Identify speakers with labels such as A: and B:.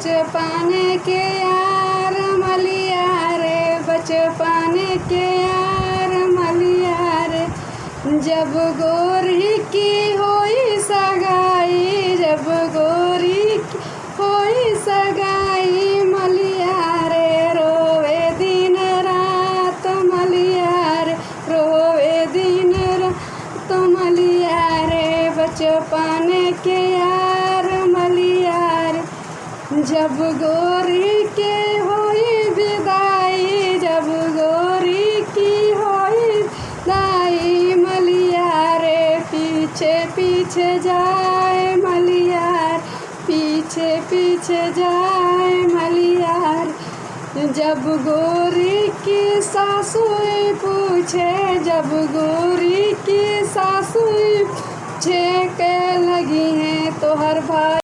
A: बचपन के यार मलिया रे, बचपन के यार मलिया रे। जब गोरी की होई सगाई, जब गोरी की होई सगाई मलिया रे, रोवे दिन रात मलिया रे, रोवे दिन रात मलिया रे। बचपन के यार मलिया रे। जब गोरी के होई विदाई, जब गोरी की होई विदाई मलिया रे, पीछे पीछे जाए मलिया रे, पीछे पीछे जाए मलिया रे। जब गोरी की सासू पूछे, जब गोरी की सासू पूछे के लगी हैं तो हर भाई